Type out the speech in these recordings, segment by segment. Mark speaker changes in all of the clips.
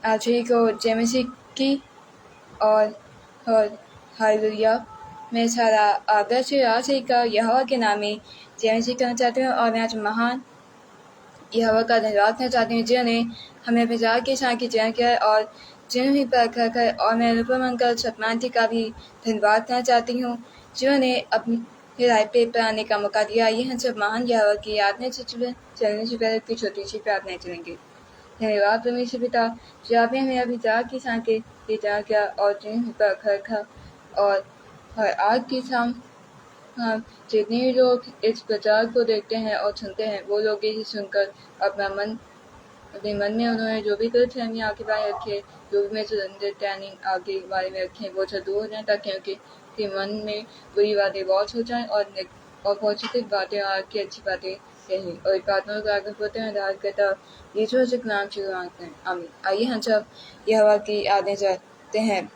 Speaker 1: आज ही को जय मसीह की और हालेलुया। मैं सारा आदर से आज ही का यहोवा के नाम में जय मसीह करना चाहती हूँ और मैं आज महान यहोवा का धन्यवाद करना चाहती हूँ जिन्होंने हमें प्रचार के साथ की चयन किया है और जिन्होंने पर कर और मैं अनुपम अंकल सतमांति का भी धन्यवाद करना चाहती हूँ जिन्होंने अपनी लाइफ पे पर आने का मौका दिया। ये हम सब महान यहोवा की याद में चलने से पहले की छोटी सी प्रार्थना चलेंगे। धन्यवाद परमेश्वर पिता जो आपने हमें अभी विचार की सांके विचार किया और जिन्हें पर खा और आज की शाम हम जितने भी लोग इस प्रचार को देखते हैं और सुनते हैं वो लोग यही सुनकर अपने मन में उन्होंने जो भी गलत फहमियाँ आगे बारे रखे, जो भी मिसअंडरस्टैंडिंग आगे बारे में रखें वो सब दूर हो जाए ताकि उनके मन में बुरी बातें बहुत हो जाएं और पॉजिटिव बातें और की अच्छी बातें रहें। और प्रार्थना को आगे बढ़ते हैं दाद करता यीशु के नाम से मांगते हैं, आमीन। आइए हम सब यहोवा की आज्ञा करते हैं।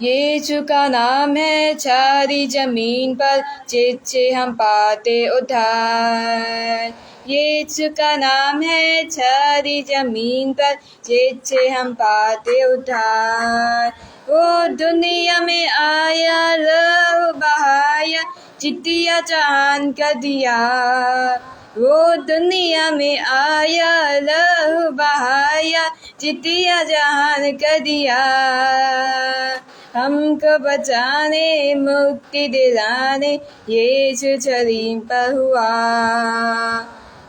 Speaker 1: यीशु का नाम है सारी जमीन पर जिससे हम पाते उद्धार। यीशु का नाम है सारी जमीन पर जिससे हम पाते उद्धार। वो दुनिया में आया लहू बहाया जितिया जहान कर दिया। वो दुनिया में आया लहू बहाया जितिया जहान कर दिया। हमको बचाने मुक्ति दिलाने यीशु जमीन पर हुआ।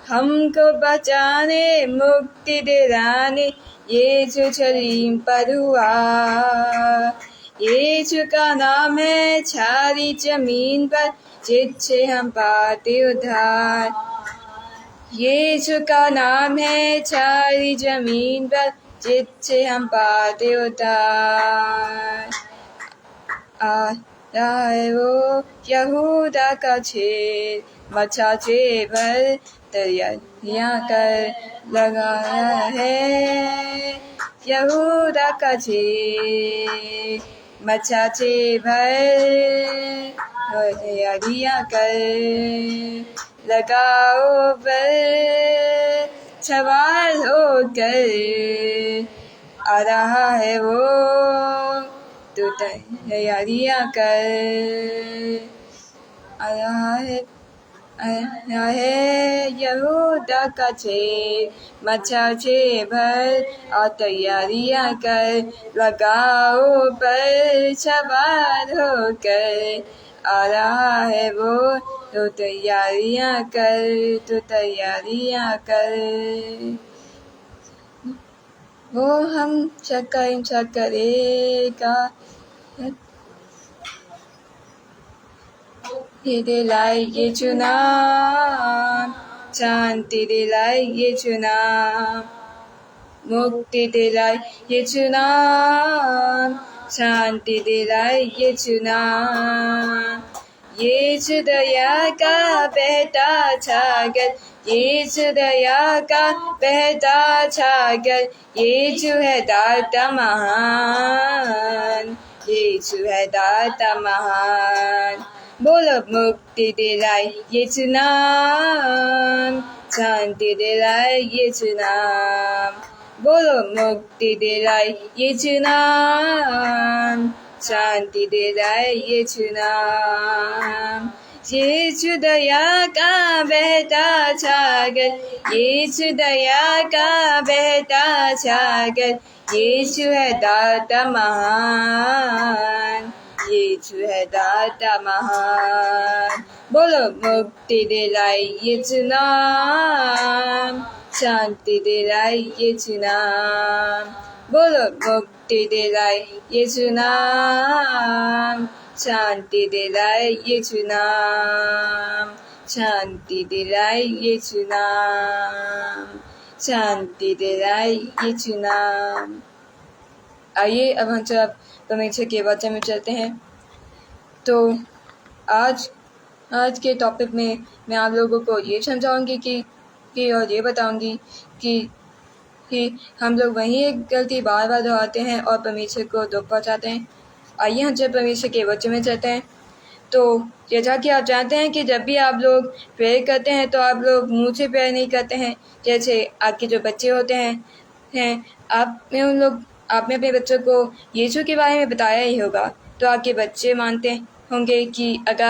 Speaker 1: हमको बचाने मुक्ति दिलाने यीशु जमीन पर हुआ। यीशु का नाम है सारी जमीन पर जिससे हम पाते उद्धार। यीशु का नाम है सारी जमीन पर जिससे हम पाते उद्धार। आया है वो यहूदा का छेद मचा से भर तैयारियां कर लगाया है। यहूदा का छेद मचा से भर तैयारियां कर लगाओ पर सवार होकर आ रहा है वो तो तैयारियां कर आ रहा है यहूदा का छेद मचा से भर और तैयारियां कर लगाओ पर सवार होकर आ रहा है वो तो तैयारियां कर वो हम सबका करेगा। ये दिलाए ये चुना शांति दिलाए ये चुना मुक्ति दिलाए ये चुना शांति दिलाए ये चुना। यीशु दया का बहता सागर यीशु दया का बहता सागर यीशु है दाता महान। यीशु है दाता महान। बोलो मुक्ति दिलाए यीशु नाम शांति दिलाए यीशु नाम। बोलो मुक्ति दिलाए यीशु नाम शांति दिलाए यीशु नाम। यीशु दया का बहता सागर यीशु दया का बहता सागर यीशु है दाता महान। यीशु है दाता महान। बोलो मुक्ति दिलाए यीशु नाम शांति दिलाए यीशु नाम। बोलो मुक्ति दिलाए यीशु नाम शांति दिलाए यीशु नाम। शांति दिलाए यीशु नाम शांति दिलाए यीशु नाम। आइए अब हम सब परमेश्वर के वचन में चलते हैं। तो आज के टॉपिक में मैं आप लोगों को ये समझाऊंगी कि और ये बताऊंगी कि हम लोग वही एक गलती बार बार दोहराते हैं और परमेश्वर को दुख पहुंचाते हैं। आइए हम जब परमेश्वर के वचन में चलते हैं। तो जैसा कि आप जानते हैं कि जब भी आप लोग प्रेयर करते हैं तो आप लोग मुंह से प्रेयर नहीं करते हैं। जैसे आपके जो बच्चे होते हैं आप में उन लोग आपने अपने बच्चों को यीशु के बारे में बताया ही होगा, तो आपके बच्चे मानते होंगे कि अगर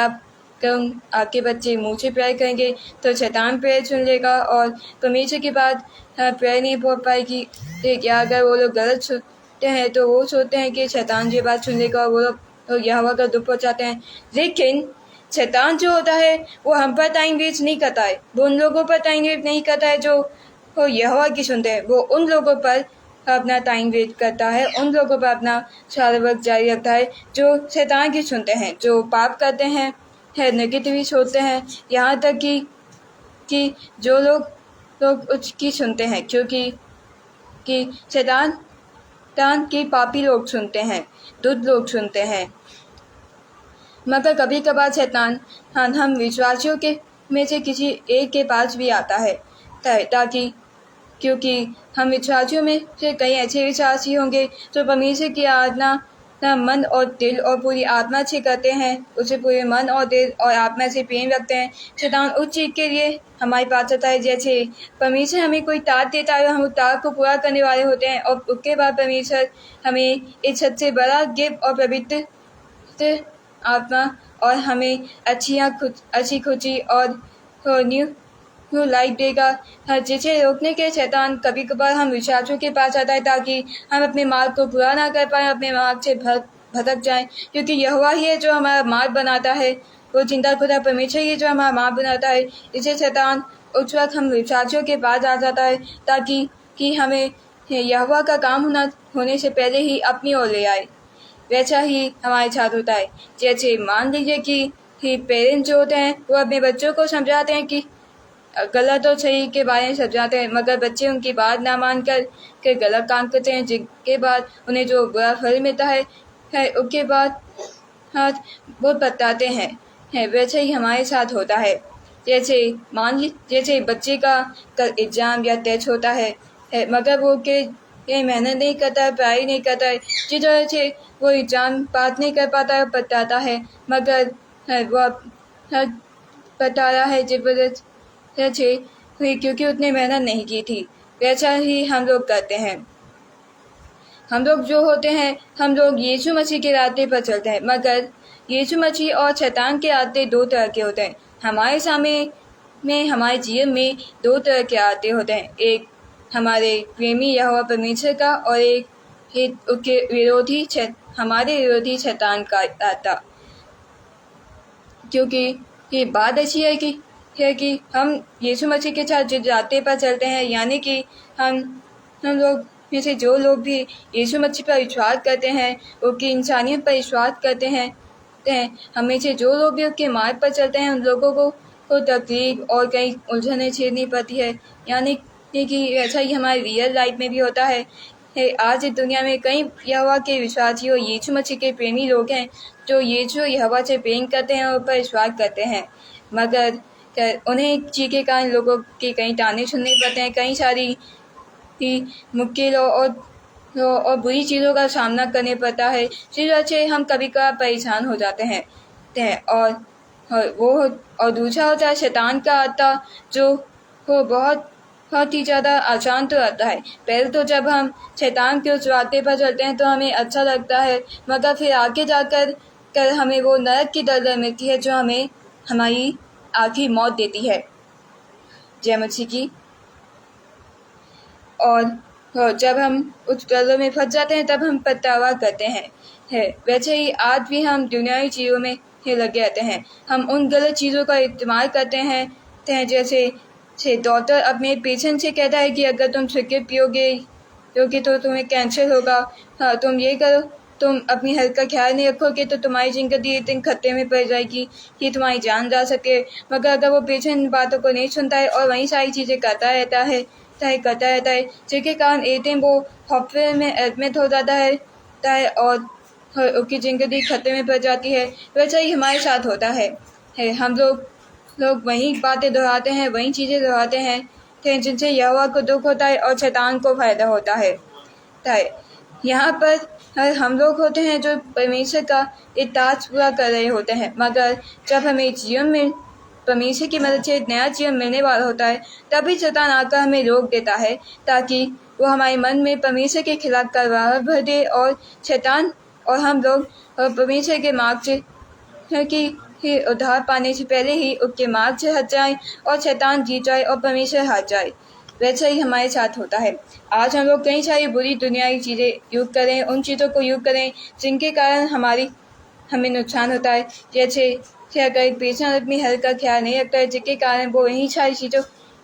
Speaker 1: आपके बच्चे मुँह से प्रेयर करेंगे तो शैतान प्रेयर सुन लेगा और परमेश्वर की बात प्रेयर नहीं पहुँच पाएगी। या अगर वो लोग गलत सोचते हैं तो वो सोचते हैं कि शैतान जो बात सुन लेगा, वो लोग यहोवा का दुख पहुँचाते हैं। लेकिन शैतान जो होता है वो हम पर टाइम वेस्ट नहीं करता है, वो उन लोगों पर टाइम वेस्ट नहीं करता है जो यहोवा की सुनते हैं। वो उन लोगों पर अपना टाइम वेस्ट करता है, उन लोगों पर अपना सारा वक्त जारी रखता है जो शैतान की सुनते हैं, जो पाप करते हैं, नेगेटिव सोचते हैं। यहाँ तक कि जो लोग उसकी सुनते हैं, क्योंकि शैतान की पापी लोग सुनते हैं, दुष्ट लोग सुनते हैं। मगर कभी कभार शैतान हम विश्वासियों के में से किसी एक के पास भी आता है, ताकि क्योंकि हम विश्वासियों में से कई ऐसे विश्वासी होंगे जो परमेश्वर की आराधना मन और दिल और पूरी आत्मा से करते हैं, उसे पूरे मन और दिल और आत्मा से प्रेम रखते हैं। शैतान उस चीज़ के लिए हमारे पास आता है, जैसे परमेश्वर हमें कोई टास्क देता है, हम उस टास्क को पूरा करने वाले होते हैं और उसके बाद परमेश्वर हमें एक सबसे बड़ा गिफ्ट और पवित्र आत्मा और हमें अच्छी खुशी और न्यू लाइफ देगा। जिसे रोकने के शैतान कभी कभार हम विश्वासों के पास आता है ताकि हम अपने मार्ग को पूरा ना कर पाए, अपने मार्ग से भटक जाएं, क्योंकि यहोवा ही है जो हमारा मार्ग बनाता है, वो जिंदा खुदा परमेश्वर ही है जो हमारा मार्ग बनाता है। इसे शैतान उस वक्त हम विश्वासियों के पास आ जाता है ताकि हमें यहोवा का काम होने से पहले ही अपनी ओर ले आए। वैसा ही हमारे साथ होता है। जैसे मान लीजिए कि पेरेंट्स जो होते हैं वो अपने बच्चों को समझाते हैं कि गलत और सही के बारे में समझाते हैं, मगर बच्चे उनकी बात ना मानकर के गलत काम करते हैं, जिसके बाद उन्हें जो बुरा फल मिलता है उसके बाद वो बताते हैं। वैसे ही हमारे साथ होता है। जैसे बच्चे का कल एग्ज़ाम या टेस्ट होता है, मगर वो ये मेहनत नहीं करता है, पढ़ाई नहीं करता है, जिस वजह से वो एग्ज़ाम पास नहीं कर पाता है, बताता है, मगर वो बता रहा है जिस वजह से क्योंकि उसने मेहनत नहीं की थी। वैसा ही हम लोग करते हैं। हम लोग जो होते हैं, हम लोग यीशु मसीह के रास्ते पर चलते हैं, मगर यीशु मसीह और शैतान के रास्ते दो तरह के होते हैं। हमारे सामने में हमारे जीवन में दो तरह के रास्ते होते हैं, एक हमारे प्रेमी यहोवा परमेश्वर का और एक उसके हमारे विरोधी शैतान का रास्ता। क्योंकि ये बात ऐसी है कि हम यीशु मसीह के साथ जिस रास्ते पर चलते हैं, यानी कि हम लोग में से जो लोग भी यीशु मसीह पर विश्वास करते हैं, उसकी इंसानियत पर विश्वास करते हैं, हमें से जो लोग भी उसके मार्ग पर चलते हैं, उन लोगों को तकलीफ और कई उलझनें झेलनी पड़ती है। यानी कि ऐसा ही हमारे रियल लाइफ में भी होता है। आज इस दुनिया में कई यहोवा के विश्वासी और यीशु मसीह के प्रेमी लोग हैं जो यीशु यहोवा से प्रेम करते हैं और उस पर विश्वास करते हैं, मगर उन्हें चीज़ के कारण लोगों के कई ताने सुनने पड़ते हैं, कई सारी मुश्किलों और बुरी चीज़ों का सामना करने पड़ता है, जिस वजह से हम कभी कभार परेशान हो जाते हैं। और दूसरा होता है शैतान का आता, जो वो बहुत ही ज़्यादा आसान तो रहता है। पहले तो जब हम शैतान के उस रास्ते पर चलते हैं तो हमें अच्छा लगता है, मगर फिर आगे जाकर हमें वो नरक की दलदल मिलती है जो हमें हमारी आखिरी मौत देती है। जय मसीह की। और जब हम उस दलदल में फंस जाते हैं तब हम पछतावा करते हैं। वैसे ही आज भी हम दुनियावी चीज़ों में ही लगे रहते हैं। हम उन गलत चीज़ों का इस्तेमाल करते हैं, जैसे डॉक्टर अपने पेशेंट से कहता है कि अगर तुम सिगरेट पियोगे तो तुम्हें कैंसर होगा, तुम ये करो, तुम अपनी हेल्थ का ख्याल नहीं रखोगे तो तुम्हारी ज़िंदगी एक दिन खतरे में पड़ जाएगी कि तुम्हारी जान जा सके। मगर अगर वो पेशेंट बातों को नहीं सुनता है और वही सारी चीज़ें करता रहता है जिसके कारण एक दिन वो हॉस्पिटल में एडमिट हो जाता है और उसकी ज़िंदगी खतरे में पड़ जाती है। वैसा ही हमारे साथ होता है। हम लोग वही बातें दोहराते हैं, वही चीज़ें दोहराते हैं जिनसे यहोवा को दुख होता है और शैतान को फ़ायदा होता है। यहाँ पर हम लोग होते हैं जो परमेश्वर का एक टास्क पूरा कर रहे होते हैं, मगर जब हमें जीवन परमेश्वर की मदद से नया जीवन मिलने वाला होता है, तभी शैतान आकर हमें रोक देता है ताकि वो हमारे मन में परमेश्वर के खिलाफ कलवाहट भर दे और शैतान और हम लोग परमेश्वर के मार्ग से कि उद्धार पाने से पहले ही उसके मार्ग से हट जाए और शैतान जीत जाए और परमेश्वर हार जाए। वैसा ही हमारे साथ होता है। आज हम लोग कई सारी बुरी दुनियावी चीज़ें यूज़ करें, उन चीज़ों को यूज़ करें जिनके कारण हमें नुकसान होता है। जैसे अगर एक पेशेंट अपनी हेल्थ का ख्याल नहीं रखता है, जिसके कारण वो यही सारी चीज़ों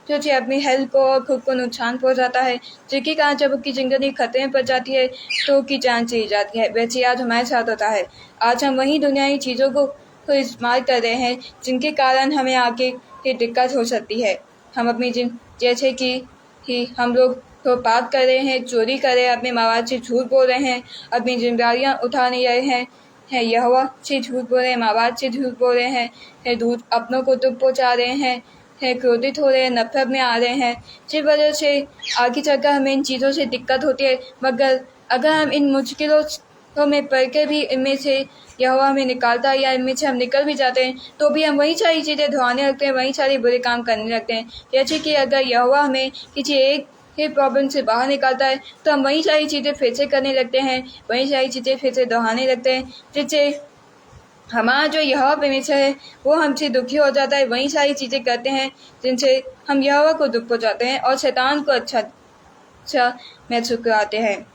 Speaker 1: जो से अपनी हेल्थ को और खुद को नुकसान पहुंचाता है, जिसके कारण जब उसकी ज़िंदगी खतरे में पड़ जाती है तो उसकी जान चली जाती है। वैसे आज हमारे साथ होता है। आज हम वही दुनियावी चीज़ों को इस्तेमाल कर रहे हैं जिनके कारण हमें आगे की दिक्कत हो सकती है। हम अपनी जैसे कि हम लोग तो पाप कर रहे हैं, चोरी कर रहे हैं, अपने माँ बाप से झूठ बोल रहे हैं, अपनी जिम्मेदारियाँ उठा नहीं रहे हैं यहोवा से झूठ बोल रहे हैं, माँ बाप से झूठ बोल रहे हैं दूध अपनों को दुख पहुँचा रहे हैं क्रोधित हो रहे हैं, नफरत में आ रहे हैं, जिस वजह से आगे चलकर हमें इन चीज़ों से दिक्कत होती है। मगर अगर हम इन मुश्किलों में पड़ के भी इनमें से यहोवा हमें निकालता है या इनमें से हम निकल भी जाते हैं तो भी हम वही सारी चीज़ें दोहराने लगते हैं, वही सारे बुरे काम करने लगते हैं। जैसे कि अगर यहोवा हमें किसी एक प्रॉब्लम से बाहर निकालता है तो हम वही सारी चीज़ें फिर से करने लगते हैं, वही सारी चीज़ें फिर से दोहराने लगते हैं, जिससे हमारा जो यहोवा परमेश्वर है वो हमसे दुखी हो जाता है। वही सारी चीज़ें करते हैं जिनसे हम यहोवा को दुख पहुँचाते हैं और शैतान को अच्छा महसूस कराते हैं।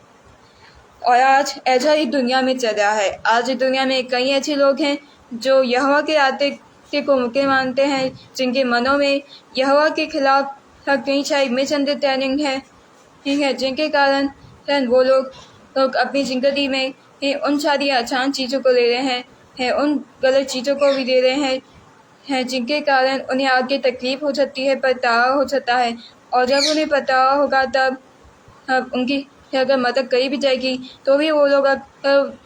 Speaker 1: और आज ऐसा ही दुनिया में चल रहा है। आज इस दुनिया में कई ऐसे लोग हैं जो यहोवा के रास्ते को मुख्य मानते हैं, जिनके मनों में यहोवा के खिलाफ कई सारी मिसअंडरस्टैंडिंग है, ठीक है, जिनके कारण वो लोग अपनी ज़िंदगी में उन सारी आसान चीज़ों को ले रहे हैं उन गलत चीज़ों को भी ले रहे हैं जिनके कारण उन्हें आगे तकलीफ हो सकती है, पछतावा हो सकता है। और जब उन्हें पछतावा होगा तब उनकी अगर मदद करी भी जाएगी तो भी वो लोग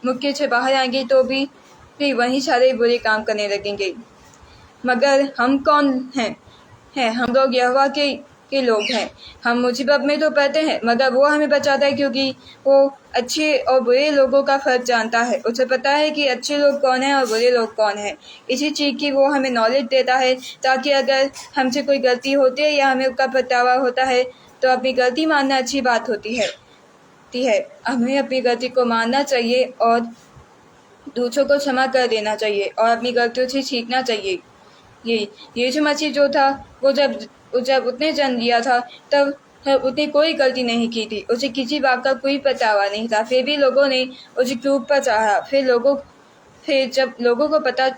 Speaker 1: मुश्किल से बाहर आएंगे तो भी वहीं सारे बुरे काम करने लगेंगे। मगर हम कौन हैं हम लोग यहोवा के लोग हैं। हम मुसीबत में तो पड़ते हैं मगर वो हमें बचाता है, क्योंकि वो अच्छे और बुरे लोगों का फ़र्क जानता है। उसे पता है कि अच्छे लोग कौन हैं और बुरे लोग कौन हैं। इसी चीज़ की वो हमें नॉलेज देता है ताकि अगर हमसे कोई गलती होती है या हमें उसका पछतावा होता है तो अपनी गलती मानना अच्छी बात होती है। हमें अपनी गलती को मानना चाहिए और दूसरों को क्षमा कर देना चाहिए और अपनी गलतियों से सीखना चाहिए। यीशु मसीह जो था वो जब उसने जन्म लिया था तब उसने कोई गलती नहीं की थी, उसे किसी बात का कोई पछतावा नहीं था, फिर भी लोगों ने उसे क्रूस पर चढ़ाया। फिर जब लोगों को पता,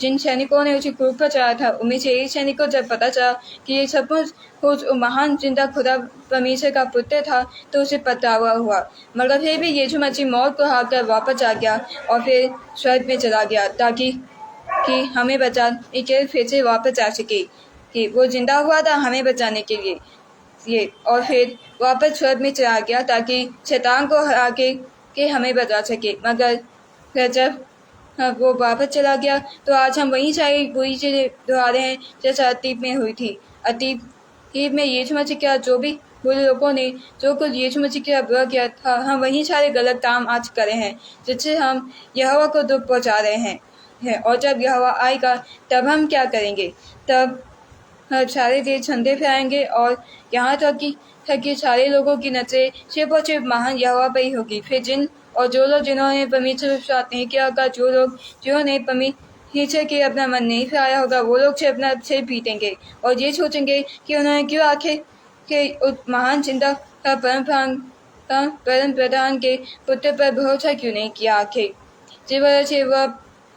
Speaker 1: जिन सैनिकों ने उसे क्रूस पर चढ़ाया था उनमें से एक सैनिक को जब पता चला कि ये सचमुच उस महान जिंदा खुदा परमेश्वर का पुत्र था तो उसे पछतावा हुआ। मगर फिर भी यीशु मसीह मौत को हार कर वापस आ गया और फिर स्वर्ग में चला गया ताकि हमें बचाने के फिर से वापस आ सके। कि वो जिंदा हुआ था हमें बचाने के लिए और फिर वापस स्वर्ग में चला गया ताकि शैतान को हरा के हमें बचा सके। मगर जब वो वापस चला गया तो आज हम वही सारी बुरी चीज़ें दोहरा रहे हैं जैसा अतीत में हुई थी। अतीत में यीशु मसीह क्या जो भी बुरे लोगों ने जो कुछ यीशु मसीह के बुरा किया था, हम वही सारे गलत काम आज करे हैं जिससे हम यहोवा को दुख पहुंचा रहे हैं। और जब यहोवा आएगा तब हम क्या करेंगे? तब सारे देश झंडे फहराएंगे और यहाँ तक कि सारे लोगों की नजरें सिर्फ और सिर्फ महान यहोवा पर ही होगी। फिर जो लोग जिन्होंने परमेश्वर विश्वास नहीं किया होगा, जो लोग जिन्होंने परमेश्वर के अपना मन नहीं फैलाया होगा, वो लोग से अपना सिर पीटेंगे और ये सोचेंगे कि उन्होंने क्यों आखिर के उस महान जिंदा परम प्रधान के पुत्र पर भरोसा क्यों नहीं किया। आखिर जिस वजह से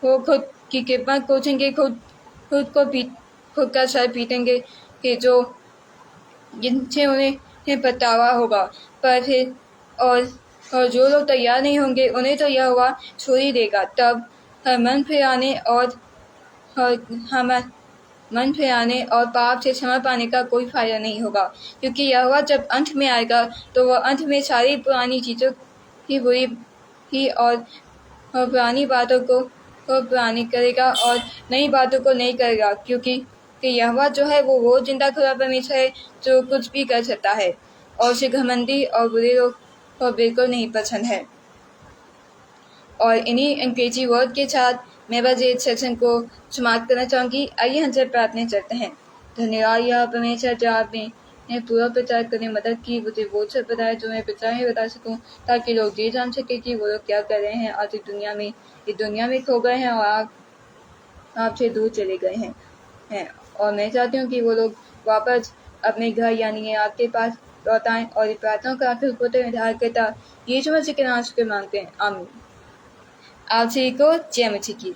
Speaker 1: वो खुद की कृपा कोचेंगे, खुद का सर पीटेंगे कि जो जिनसे उन्हें पछतावा होगा। पर फिर और जो लोग तैयार नहीं होंगे उन्हें तो यह हुआ छोड़ ही देगा। तब मन फिराने और पाप से क्षमा पाने का कोई फायदा नहीं होगा, क्योंकि यह हुआ जब अंत में आएगा तो वह अंत में सारी पुरानी चीज़ों की बुरी ही और पुरानी बातों को पुरानी करेगा और नई बातों को नहीं करेगा, क्योंकि यहोवा जो है वो जिंदा खुदा परमेश्वर है जो कुछ भी कर सकता है और उसे घमंडी और बुरे लोग को बिल्कुल नहीं पसंद है। और इन्हीं अंग्रेजी वर्ड के साथ मैं बस ये सेक्शन को समाप्त करना चाहूँगी। आइए हमसे प्रार्थना करते हैं। धन्यवाद यह परमेश्वर जो आपने पूरा प्रचार करने में मदद की, मुझे वो सब बताया जो मैं प्रचार में बता सकूं, ताकि लोग ये जान सके कि वो लोग क्या कर रहे हैं। आज इस दुनिया में खो गए हैं और आपसे दूर चले गए हैं। और मैं चाहती हूँ कि वो लोग वापस अपने घर यानी आपके पास लौट आएं और प्रार्थना का आखिर होते निर्धार करता यीशु मसीह के नाम से मांगते हैं, आमीन। आपसे को जय मसीह की।